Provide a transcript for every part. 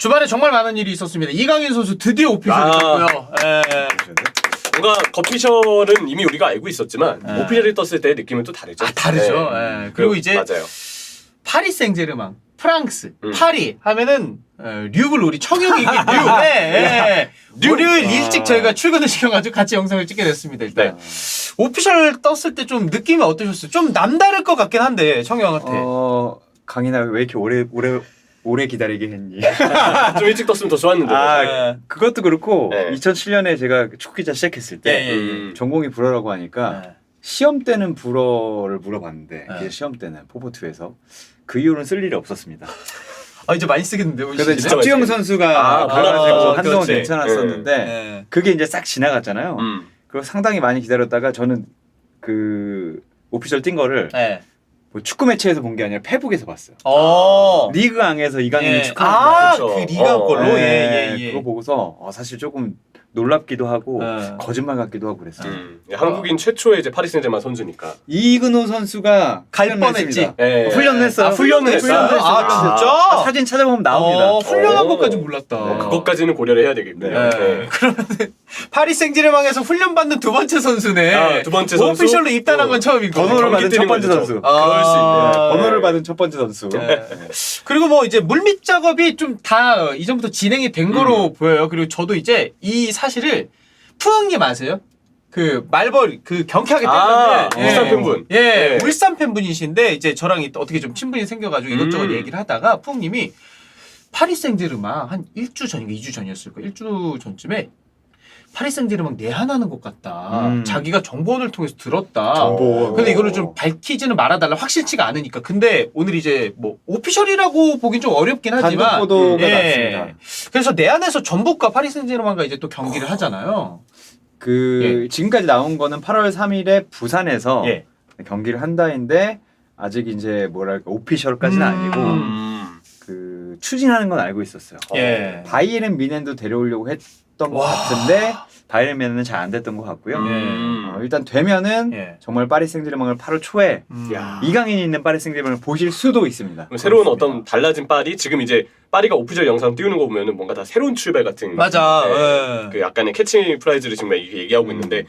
주말에 정말 많은 일이 있었습니다. 이강인 선수 드디어 오피셜이 됐고요. 뭔가 거피셜은 이미 우리가 알고 있었지만 네. 오피셜이 떴을 때의 느낌은 또 다르죠. 다르죠. 네. 예. 그리고 이제 맞아요. 파리 생제르맹, 프랑스, 파리 하면은 류블 우리 청용이 이게 류. 네, 네. 월요일 일찍 저희가 출근을 시켜가지고 같이 영상을 찍게 됐습니다. 일단 오피셜 떴을 때 좀 느낌이 어떠셨어요? 좀 남다를 것 같긴 한데 청용한테. 강인아 왜 이렇게 오래 기다리게 했니? 좀 일찍 떴으면 더 좋았는데. 네. 그것도 그렇고 네. 2007년에 제가 축구 기자 시작했을 때 전공이 불어라고 하니까 시험 때는 불어를 물어봤는데 기자 시험 때는 포포투에서 그 이후로는 쓸 일이 없었습니다. 아 이제 많이 쓰겠는데. 그래서 박주영 선수가 불어가지고 한동안 그렇지. 괜찮았었는데 그게 이제 싹 지나갔잖아요. 그리고 상당히 많이 기다렸다가 저는 그 오피셜 뛴 거를 뭐 축구 매체에서 본 게 아니라 페북에서 봤어요. 리그왕에서 이강인이 축구하는 그 리가 걸로 그거 보고서 사실 조금 놀랍기도 하고 거짓말 같기도 하고 그랬어요. 한국인 최초의 이제 파리 생제르맹 선수니까. 이근호 선수가 갈 뻔했지. 훈련을 했어요. 훈련을 했어. 진짜? 사진 찾아보면 나옵니다. 훈련한 것까지 몰랐다. 그것까지는 고려를 해야 되겠고요. 그러면 파리 생제르맹에서 훈련받는 두 번째 선수네. 두 번째 선수. 오피셜로 입단한 건 처음이고. 번호를 받은 첫 번째 선수. 그럴 수 있네요. 번호를 받은 첫 번째 선수. 그리고 뭐 이제 물밑 작업이 좀 다 이전부터 진행이 된 거로 보여요. 그리고 저도 이제 이 사실을 푸흥님 아세요? 그 말벌 그 경쾌하게 떼는데 울산 팬분. 울산 팬분이신데 이제 저랑 어떻게 좀 친분이 생겨가지고 이것저것 얘기를 하다가 푸흥님이 파리 생제르맹 한 1주 전인가 2주 전이었을 거예요. 1주 전쯤에 파리 생제르맹 내한하는 것 같다. 자기가 정보원을 통해서 들었다. 정보원. 근데 이거를 좀 밝히지는 말아달라. 확실치가 않으니까. 근데 오늘 이제 뭐 오피셜이라고 보긴 좀 어렵긴 하지만 단독 보도가 났습니다. 그래서 내한에서 전북과 파리 생제르맹과 이제 또 경기를 하잖아요. 지금까지 나온 거는 8월 3일에 부산에서 경기를 한다인데 아직 이제 뭐랄까 오피셜까지는 아니고 그 추진하는 건 알고 있었어요. 바이에른 미넨도 데려오려고 했던 것 같은데 바이에른 미넨은 잘 안 됐던 것 같고요. 일단 되면은 정말 파리 생제르맹을 8월 초에 이강인이 있는 파리 생제르맹을 보실 수도 있습니다. 새로운 어떤 달라진 파리, 지금 이제 파리가 오피셜 영상 띄우는 거 보면은 뭔가 다 새로운 출발 같은. 맞아. 그 약간의 캐치 프라이즈를 지금 얘기하고 있는데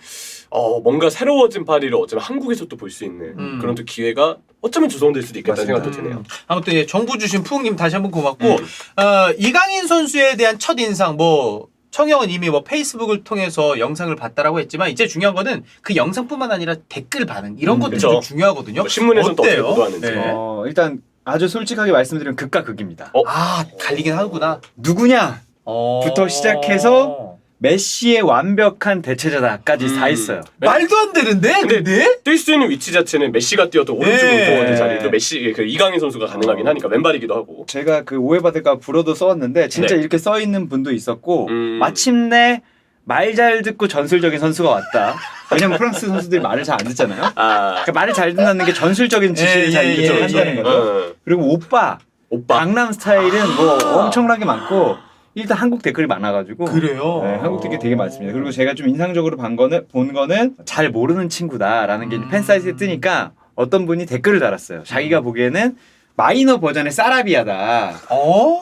뭔가 새로워진 파리를 어쩌면 한국에서 또 볼 수 있는 그런 또 기회가 어쩌면 조성될 수도 있겠다는 생각도 드네요. 아무튼 정보 주신 푸흥님 다시 한번 고맙고 이강인 선수에 대한 첫 인상 뭐 청영은 이미 뭐 페이스북을 통해서 영상을 봤다라고 했지만 이제 중요한 거는 그 영상뿐만 아니라 댓글 반응 이런 것들이 좀 중요하거든요. 뭐 신문에서는 또 어떻게 보도하는지. 일단 아주 솔직하게 말씀드리면 극과 극입니다. 갈리긴 하구나. 누구냐부터 시작해서 메시의 완벽한 대체자다까지 다 있어요. 말도 안 되는데? 근데 뛸 수 있는 위치 자체는 메시가 뛰었던 오른쪽 공포원의 자리도 메시 그 이강인 선수가 가능하긴 하니까 왼발이기도 하고. 제가 그 오해받을까 불어도 써왔는데 진짜 이렇게 써 있는 분도 있었고 마침내 말 잘 듣고 전술적인 선수가 왔다. 왜냐면 프랑스 선수들이 말을 잘 안 듣잖아요. 그러니까 말을 잘 듣는 게 전술적인 지시를 잘 한다는 거죠. 그리고 오빠 강남 스타일은 뭐 엄청나게 많고 일단 한국 댓글이 많아가지고 그래요? 한국 댓글이 되게 많습니다. 그리고 제가 좀 인상적으로 본 거는 잘 모르는 친구다라는 게 팬 사이트에 뜨니까 어떤 분이 댓글을 달았어요. 자기가 보기에는 마이너 버전의 사라비아다.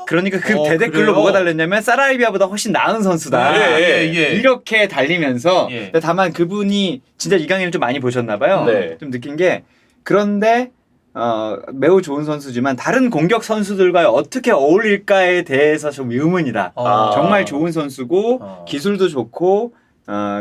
그러니까 그 대댓글로 그래요? 뭐가 달렸냐면 사라비아보다 훨씬 나은 선수다. 이렇게 달리면서 다만 그분이 진짜 이강인을 좀 많이 보셨나 봐요. 좀 느낀 게 그런데 매우 좋은 선수지만 다른 공격 선수들과 어떻게 어울릴까에 대해서 좀 의문이다. 정말 좋은 선수고 기술도 좋고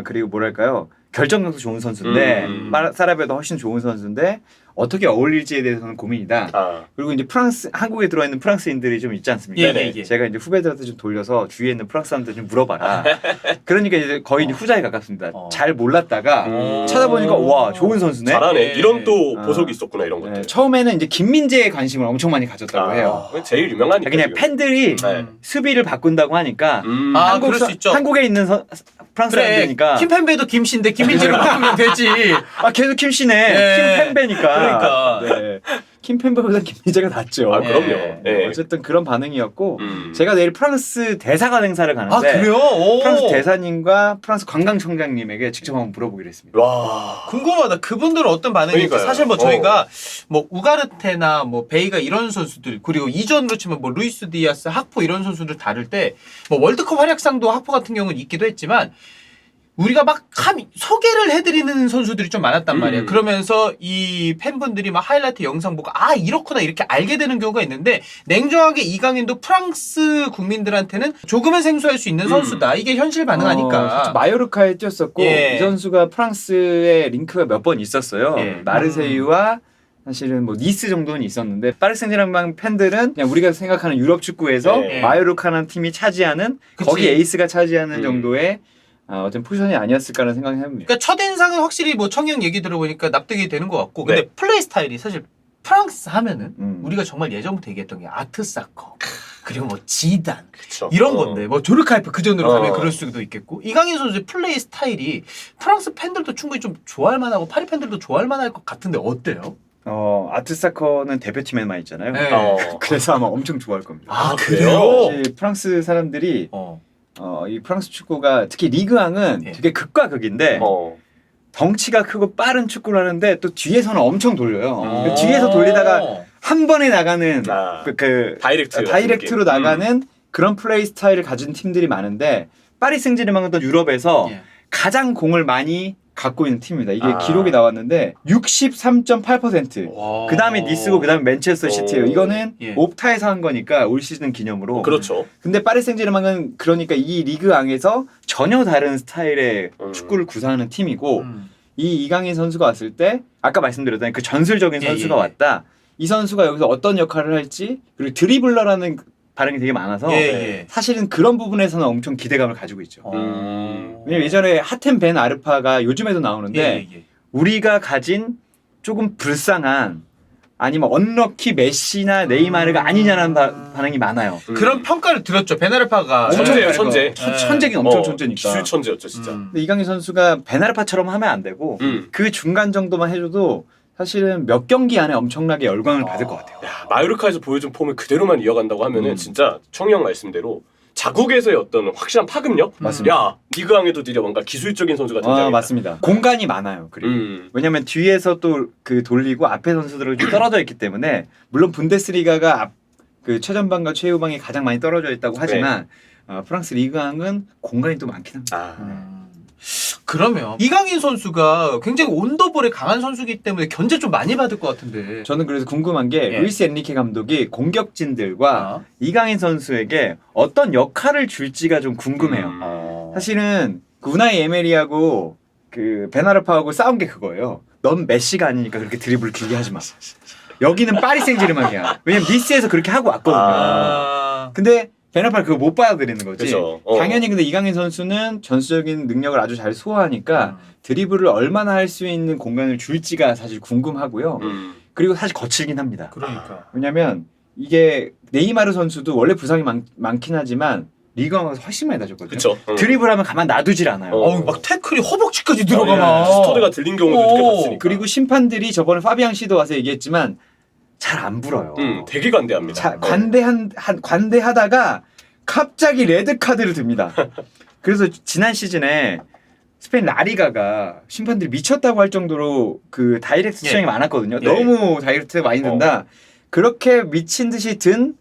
그리고 뭐랄까요 결정력도 좋은 선수인데 사라비아도 훨씬 좋은 선수인데 어떻게 어울릴지에 대해서는 고민이다. 그리고 이제 한국에 들어와 있는 프랑스인들이 좀 있지 않습니까? 제가 이제 후배들한테 좀 돌려서 주위에 있는 프랑스 사람들 좀 물어봐라. 그러니까 이제 거의 이제 후자에 가깝습니다. 잘 몰랐다가 찾아보니까 와 좋은 선수네. 잘하네. 이런 또 보석이 있었구나 이런 것들. 처음에는 이제 김민재에 관심을 엄청 많이 가졌다고 해요. 제일 유명하니까. 그냥 지금. 팬들이 수비를 바꾼다고 하니까 그럴 수 있죠. 한국에 있는 프랑스 사람들이니까 김팬배도 김씨인데 김민재로 바꾸면 되지. 계속 김씨네. 김팬배니까. 그러니까. 킴펜베보다 김민재가 낫죠. 아 그럼요. 예. 어쨌든 그런 반응이었고 제가 내일 프랑스 대사관 행사를 가는데 아 그래요? 오. 프랑스 대사님과 프랑스 관광청장님에게 직접 한번 물어보기로 했습니다. 와 궁금하다. 그분들은 어떤 반응일지. 그러니까요. 사실 뭐 저희가 뭐 우가르테나 뭐 베이가 이런 선수들 그리고 이전으로 치면 뭐 루이스 디아스, 하포 이런 선수들 다룰 때 뭐 월드컵 활약상도 하포 같은 경우는 있기도 했지만 우리가 막 소개를 해드리는 선수들이 좀 많았단 말이에요. 그러면서 이 팬분들이 막 하이라이트 영상 보고 아 이렇구나 이렇게 알게 되는 경우가 있는데 냉정하게 이강인도 프랑스 국민들한테는 조금은 생소할 수 있는 선수다. 이게 현실 반응 아닐까. 마요르카에 뛰었었고 예. 이 선수가 프랑스에 링크가 몇 번 있었어요. 예. 마르세유와 사실은 뭐 니스 정도는 있었는데 파리 생제르맹 팬들은 그냥 우리가 생각하는 유럽 축구에서 예. 마요르카라는 팀이 차지하는 그치. 거기 에이스가 차지하는 정도의 어떤 포지션이 아니었을까라는 생각이 해봅니다. 그러니까 첫인상은 확실히 뭐 청영 얘기 들어보니까 납득이 되는 것 같고 근데 네. 플레이 스타일이 사실 프랑스 하면은 우리가 음. 정말 예전부터 얘기했던 게 아트사커 그리고 뭐 지단 그쵸. 이런 건데 뭐 조르카이프 그 전으로 가면 어. 그럴 수도 있겠고 이강인 선수의 플레이 스타일이 프랑스 팬들도 충분히 좀 좋아할 만하고 파리 팬들도 좋아할 만할 것 같은데 어때요? 아트사커는 대표팀에만 있잖아요. 네. 그래서 아마 엄청 좋아할 겁니다. 아 그래요? 사실 프랑스 사람들이 어. 이 프랑스 축구가 특히 리그왕은 예. 되게 극과 극인데 덩치가 크고 빠른 축구를 하는데 또 뒤에서는 엄청 돌려요. 그 뒤에서 돌리다가 한 번에 나가는 다이렉트로 나가는 그런 플레이 스타일을 가진 팀들이 많은데 파리 생제르맹은 또 유럽에서 예. 가장 공을 많이 갖고 있는 팀입니다. 이게 기록이 나왔는데 63.8%. 그 다음에 니스고 그 다음에 맨체스터 시티예요. 이거는 예. 옵타에서 한 거니까 올 시즌 기념으로. 그렇죠. 근데 파리 생제르맹은 그러니까 이 리그왕에서 전혀 다른 스타일의 축구를 구사하는 팀이고 이 이강인 선수가 왔을 때 아까 말씀드렸던 그 전술적인 선수가 왔다. 이 선수가 여기서 어떤 역할을 할지 그리고 드리블러라는 반응이 되게 많아서 사실은 그런 부분에서는 엄청 기대감을 가지고 있죠. 왜냐면 예전에 하템 벤 아르파가 요즘에도 나오는데 우리가 가진 조금 불쌍한 아니면 언럭키 메시나 네이마르가 아니냐는 반응이 많아요. 그런 평가를 들었죠. 베나르파가 천재예요, 천재. 천재긴 엄청 천재니까. 기술 천재였죠, 진짜. 근데 이강인 선수가 베나르파처럼 하면 안 되고 그 중간 정도만 해줘도 사실은 몇 경기 안에 엄청나게 열광을 받을 것 같아요. 야, 마요르카에서 보여준 폼을 그대로만 이어간다고 하면은 진짜 청영 말씀대로 자국에서의 어떤 확실한 파급력? 맞습니다. 야, 리그왕에도 드디어 뭔가 기술적인 선수가 등장했다. 맞습니다. 공간이 많아요. 그리고 왜냐면 뒤에서 또 그 돌리고 앞에 선수들은 좀 떨어져 있기 때문에 물론 분데스리가가 그 최전방과 최후방이 가장 많이 떨어져 있다고 하지만 프랑스 리그왕은 공간이 또 많긴 합니다. 그러면 이강인 선수가 굉장히 온더볼에 강한 선수이기 때문에 견제 좀 많이 받을 것 같은데 저는 그래서 궁금한 게 루이스 엔리케 감독이 공격진들과 이강인 선수에게 어떤 역할을 줄지가 좀 궁금해요. 사실은 우나이 에메리하고 그 베나르파하고 싸운 게 그거예요. 넌 메시가 아니니까 그렇게 드리블 길게 하지 마. 여기는 파리 생제르맹이야. 왜냐면 니스에서 그렇게 하고 왔거든요. 근데 베나르파는 그거 못 받아들이는 거지. 그쵸. 당연히 근데 이강인 선수는 전술적인 능력을 아주 잘 소화하니까 드리블을 얼마나 할 수 있는 공간을 줄지가 사실 궁금하고요. 그리고 사실 거칠긴 합니다. 그러니까. 왜냐면 이게 네이마르 선수도 원래 부상이 많긴 하지만 리그왕 가서 훨씬 많이 다쳤거든요. 그쵸. 드리블하면 가만 놔두질 않아요. 막 태클이 허벅지까지 들어가 막. 스토드가 들린 경우도 꽤 봤으니까. 그리고 심판들이 저번에 파비앙 시도 와서 얘기했지만 잘 안 불어요. 되게 관대합니다. 관대하다가 갑자기 레드 카드를 듭니다. 그래서 지난 시즌에 스페인 라리가가 심판들이 미쳤다고 할 정도로 그 다이렉트 수정이 많았거든요. 너무 다이렉트가 많이 든다. 그렇게 미친 듯이 든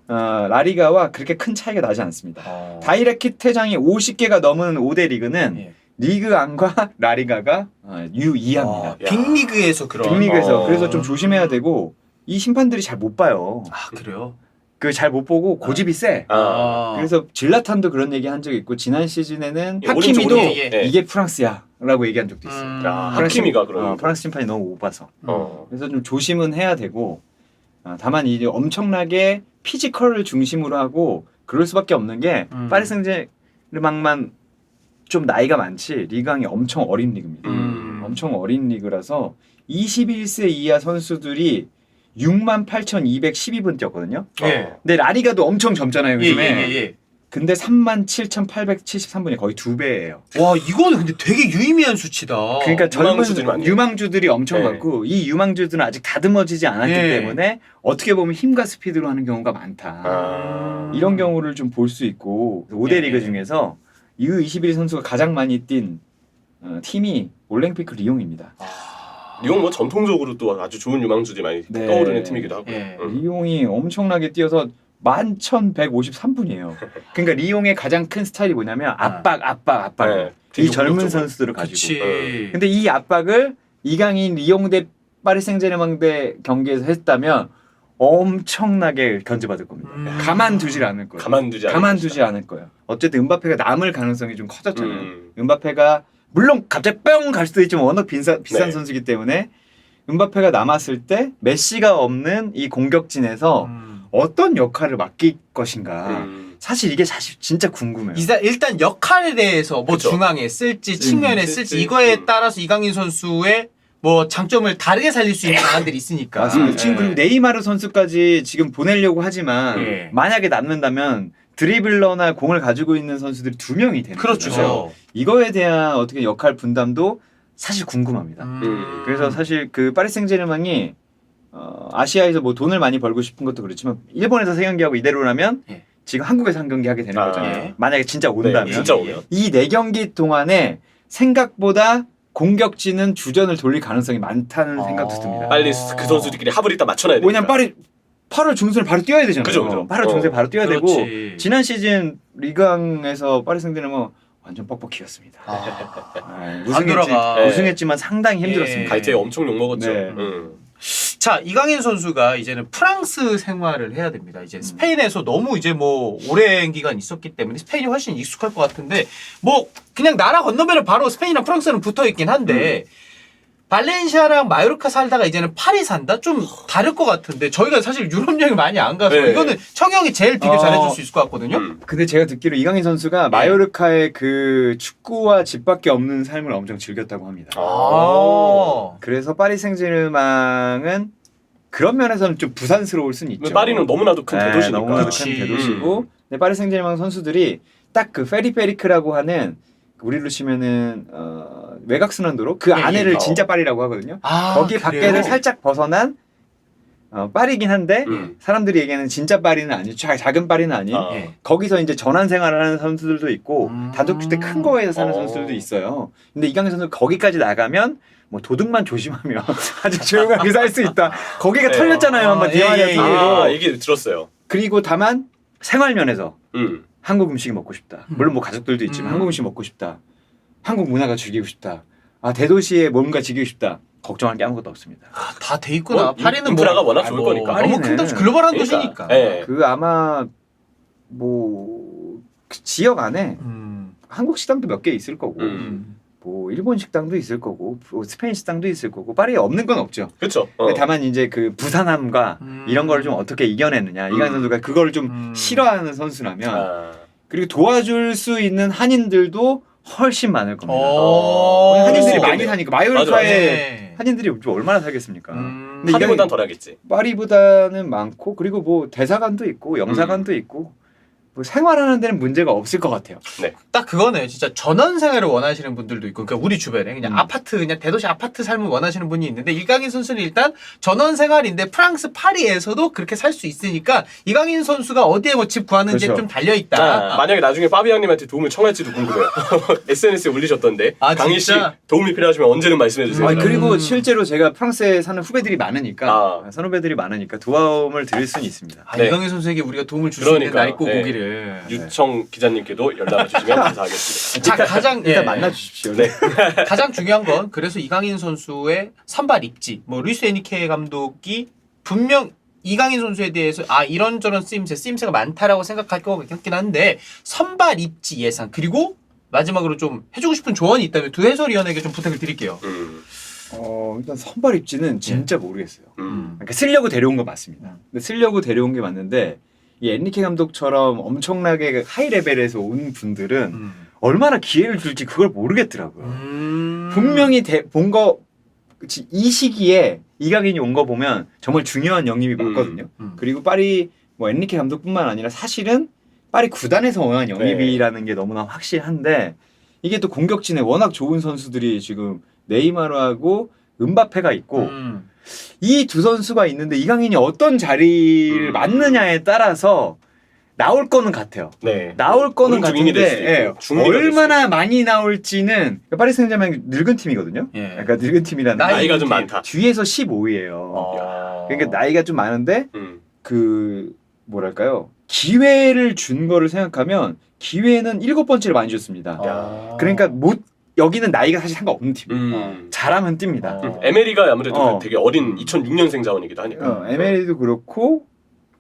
라리가와 그렇게 큰 차이가 나지 않습니다. 다이렉트 퇴장이 50개가 넘은 5대 리그는 리그 안과 라리가가 유의합니다. 빅리그에서 그런. 빅리그에서 그래서 좀 조심해야 되고 이 심판들이 잘 못 봐요. 아 그래요? 그 잘 못 보고 고집이 세. 그래서 질라탄도 그런 얘기 한 적이 있고 지난 시즌에는 하키미도 이게 프랑스야라고 얘기한 적도 있어요. 하키미가 그런. 프랑스 심판이 너무 못 봐서. 그래서 좀 조심은 해야 되고 다만 이제 엄청나게 피지컬을 중심으로 하고 그럴 수밖에 없는 게 파리 생제르맹만 좀 나이가 많지 리그왕이 엄청 어린 리그입니다. 엄청 어린 리그라서 21세 이하 선수들이 68,212분 뛰었거든요. 근데 라리가도 엄청 젊잖아요 요즘에. 근데 37,873분이 거의 2배예요. 와, 이거는 근데 되게 유의미한 수치다. 그러니까 유망주들이 젊은 많네요. 유망주들이 엄청 네. 많고 이 유망주들은 아직 다듬어지지 않았기 네. 때문에 어떻게 보면 힘과 스피드로 하는 경우가 많다. 이런 경우를 좀 볼 수 있고 5대 네. 리그 중에서 U21 선수가 가장 많이 뛴 팀이 올랭피크 리옹입니다. 리옹 뭐 전통적으로 또 아주 좋은 유망주들이 많이 네. 떠오르는 팀이기도 하고요. 네. 리옹이 엄청나게 뛰어서 11,153분이에요. 그러니까 리옹의 가장 큰 스타일이 뭐냐면 압박. 네. 이 젊은 공격적으로. 선수들을 가지고. 그치. 근데 이 압박을 이강인 리옹 대 파리 생제르맹 대 경기에서 했다면 엄청나게 견제받을 겁니다. 가만두질 않을 거예요. 가만두지 않을 거예요. 어쨌든 은바페가 남을 가능성이 좀 커졌잖아요. 은바페가 물론 갑자기 뿅 갈 수도 있지만 워낙 비싼 네. 선수이기 때문에 은바페가 남았을 때 메시가 없는 이 공격진에서 어떤 역할을 맡길 것인가. 사실 이게 진짜 궁금해요. 일단 역할에 대해서 뭐 그쵸. 중앙에 쓸지 측면에 쓸지. 쓸지 이거에 따라서 이강인 선수의 뭐 장점을 다르게 살릴 수 있는 방안들이 있으니까. 맞습니다. 지금 그리고 네이마르 선수까지 지금 보내려고 하지만 예. 만약에 남는다면 드리블러나 공을 가지고 있는 선수들이 2명이 되는 그렇죠. 거죠. 이거에 대한 어떻게 역할 분담도 사실 궁금합니다. 그래서 사실 그 파리 생제르맹이 아시아에서 뭐 돈을 많이 벌고 싶은 것도 그렇지만 일본에서 3경기하고 이대로라면 예. 지금 한국에서 1경기 하게 되는 거잖아요. 예. 만약에 진짜 온다면. 네, 진짜 오면. 이 4경기 동안에 생각보다 공격진은 주전을 돌릴 가능성이 많다는 생각도 듭니다. 빨리 그 선수들끼리 합을 일단 맞춰놔야 되니까. 왜냐면 빨리 8월 중순에 바로 뛰어야 되잖아요. 그죠. 8월 중순에 바로 뛰어야 그렇지. 되고 지난 시즌 리그왕에서 파리 생제르맹은 완전 뻑뻑해였습니다. 안 돌아가. 우승했지만 상당히 힘들었습니다. 예. 가이트에 엄청 욕먹었죠. 네. 자, 이강인 선수가 이제는 프랑스 생활을 해야 됩니다. 이제 스페인에서 너무 이제 뭐 오랜 기간 있었기 때문에 스페인이 훨씬 익숙할 것 같은데 뭐 그냥 나라 건너면 바로 스페인이랑 프랑스는 붙어 있긴 한데 발렌시아랑 마요르카 살다가 이제는 파리 산다? 좀 다를 것 같은데 저희가 사실 유럽 여행 많이 안 가서 네. 이거는 청형이 제일 비교 잘해줄 수 있을 것 같거든요. 근데 제가 듣기로 이강인 선수가 마요르카의 그 축구와 집밖에 없는 삶을 엄청 즐겼다고 합니다. 그래서 파리 생제르맹은 그런 면에서는 좀 부산스러울 수는 있죠. 파리는 너무나도 큰 대도시니까. 너무나도 큰 그치. 대도시고 근데 파리 생제르맹 선수들이 딱 그 페리페리크라고 하는 우리로 치면은 외곽순환도로 그 예, 안에를 예. 진짜 파리라고 하거든요. 거기 그래요? 밖에를 살짝 벗어난 파리긴 한데 사람들이 얘기하는 진짜 파리는 아니죠. 작은 파리는 아닌. 예. 거기서 이제 전환 생활을 하는 선수들도 있고 단독주택 큰 거에서 사는 선수들도 있어요. 근데 이강인 선수 거기까지 나가면 뭐 도둑만 조심하면 아주 조용하게 살 수 있다. 거기가 네. 털렸잖아요. 한번 디마리아 통으로. 얘기 들었어요. 그리고 다만 생활 면에서 한국 음식이 먹고 싶다. 물론 뭐 가족들도 있지만 한국 음식 먹고 싶다. 한국 문화가 즐기고 싶다. 대도시에 뭔가 즐기고 싶다. 걱정할 게 아무것도 없습니다. 다 돼 있구나. 뭐, 파리는 인프라가 뭐, 워낙 좋을 거니까. 너무 큰 도시, 글로벌한 그러니까. 도시니까. 네. 그 아마 뭐 그 지역 안에 한국 식당도 몇 개 있을 거고 뭐 일본 식당도 있을 거고 뭐 스페인 식당도 있을 거고 파리에 없는 건 없죠. 그렇죠. 근데 다만 이제 그 부산함과 이런 걸 좀 어떻게 이겨내느냐. 이강인 선수가 그걸 좀 싫어하는 선수라면 그리고 도와줄 수 있는 한인들도 훨씬 많을 겁니다. 한인들이 많이 사니까 마요르카에 한인들이 좀 얼마나 살겠습니까? 근데 파리보단 덜하겠지. 파리보다는 많고 그리고 뭐 대사관도 있고 영사관도 있고 뭐 생활하는 데는 문제가 없을 것 같아요. 네. 딱 그거네요. 진짜 전원 생활을 원하시는 분들도 있고, 그러니까 우리 주변에 그냥 아파트, 그냥 대도시 아파트 삶을 원하시는 분이 있는데, 이강인 선수는 일단 전원 생활인데 프랑스 파리에서도 그렇게 살 수 있으니까 이강인 선수가 어디에 뭐 집 구하는지에 그렇죠. 좀 달려 있다. 만약에 나중에 파비앙님한테 도움을 청할지도 궁금해요. SNS에 올리셨던데. 강희 씨 진짜? 도움이 필요하시면 언제든 말씀해 주세요. 그리고 실제로 제가 프랑스에 사는 후배들이 많으니까 선후배들이 많으니까 도움을 드릴 수는 있습니다. 네. 이강인 선수에게 우리가 도움을 줄 수 있는 날 꼭 네. 오기를. 유청 기자님께도 연락을 주시면 감사하겠습니다. 자, 가장 일단 만나 주십시오. 네. 가장 중요한 건 그래서 이강인 선수의 선발 입지. 뭐 루이스 에니케 감독이 분명 이강인 선수에 대해서 이런저런 쓰임새가 많다라고 생각할 것 같긴 한데 선발 입지 예상 그리고 마지막으로 좀 해주고 싶은 조언이 있다면 두 해설위원에게 좀 부탁을 드릴게요. 일단 선발 입지는 진짜 모르겠어요. 그러니까 쓰려고 데려온 건 맞습니다. 근데 쓰려고 데려온 게 맞는데 이 엔리케 감독처럼 엄청나게 하이 레벨에서 온 분들은 얼마나 기회를 줄지 그걸 모르겠더라고요. 분명히 이 시기에 이강인이 온 거 보면 정말 중요한 영입이 맞거든요. 그리고 파리 뭐 엔리케 감독뿐만 아니라 사실은 파리 구단에서 원하는 영입이라는 네. 게 너무나 확실한데 이게 또 공격진에 워낙 좋은 선수들이 지금 네이마르하고 음바페가 있고 이 두 선수가 있는데 이강인이 어떤 자리를 맞느냐에 따라서 나올 거는 같아요. 네. 나올 거는 중인이 될 수도 같은데 있고, 중미가 될 얼마나 많이 나올지는 파리 생제르맹 늙은 팀이거든요. 예. 그러니까 늙은 팀이라는 나이가 좀 많다. 뒤에서 15위예요. 그러니까 나이가 좀 많은데 그 뭐랄까요? 기회를 준 거를 생각하면 기회는 7번째를 많이 줬습니다. 그러니까 여기는 나이가 사실 상관없는 팀이에요. 잘하면 뜁니다. 에메리가 아무래도 되게 어린 2006년생 자원이기도 하니까. 에메리도 그렇고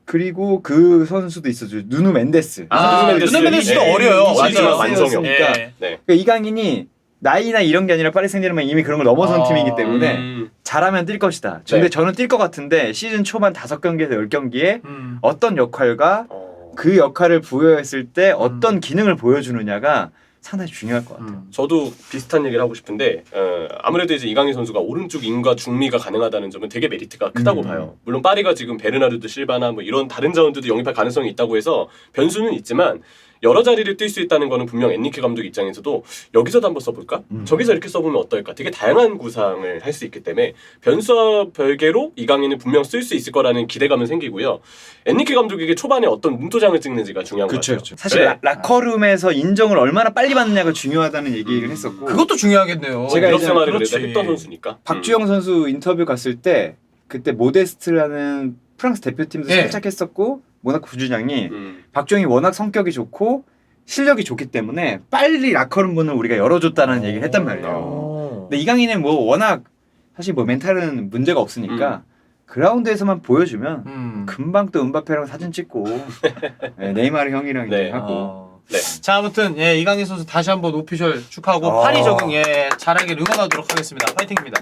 그리고 그 선수도 있었죠. 누누 멘데스. 누누 멘데스도 어려요. 맞아요. 완성형. 그러니까 이강인이 나이나 이런 게 아니라 파리 생제르맹 이미 그런 걸 넘어선 팀이기 때문에 잘하면 뛸 것이다. 근데 저는 뛸 것 같은데 시즌 초반 5경기에서 10경기에 어떤 역할과 그 역할을 부여했을 때 어떤 기능을 보여주느냐가 상당히 중요할 것 같아요. 저도 비슷한 얘기를 하고 싶은데 아무래도 이제 이강인 선수가 오른쪽 인과 중미가 가능하다는 점은 되게 메리트가 크다고 봐요. 물론 파리가 지금 베르나르도 실바나 뭐 이런 다른 자원들도 영입할 가능성이 있다고 해서 변수는 있지만 여러 자리를 뛸 수 있다는 거는 분명 엔리케 감독 입장에서도 여기서도 한번 써볼까? 저기서 이렇게 써보면 어떨까? 되게 다양한 구상을 할 수 있기 때문에 변수와 별개로 이강인은 분명 쓸 수 있을 거라는 기대감은 생기고요. 엔리케 감독에게 초반에 어떤 문도장을 찍는지가 중요한 것 같아요. 사실 라커룸에서 인정을 얼마나 빨리 받느냐가 중요하다는 얘기를 했었고 그것도 중요하겠네요. 제가 유럽 생활을 그래도 했던 선수니까. 박주영 선수 인터뷰 갔을 때 그때 모데스트라는 프랑스 대표팀도 살짝 했었고 모나코 부주장이 박주영이 워낙 성격이 좋고 실력이 좋기 때문에 빨리 라커룸 문을 우리가 열어줬다는 얘기를 했단 말이에요. 근데 이강인은 뭐 워낙 사실 뭐 멘탈은 문제가 없으니까 그라운드에서만 보여주면 금방 또 음바페랑 사진 찍고 네이마르 형이랑 하고 자 아무튼 이강인 선수 다시 한번 오피셜 축하하고 파리 적응 잘하길 응원하도록 하겠습니다. 파이팅입니다.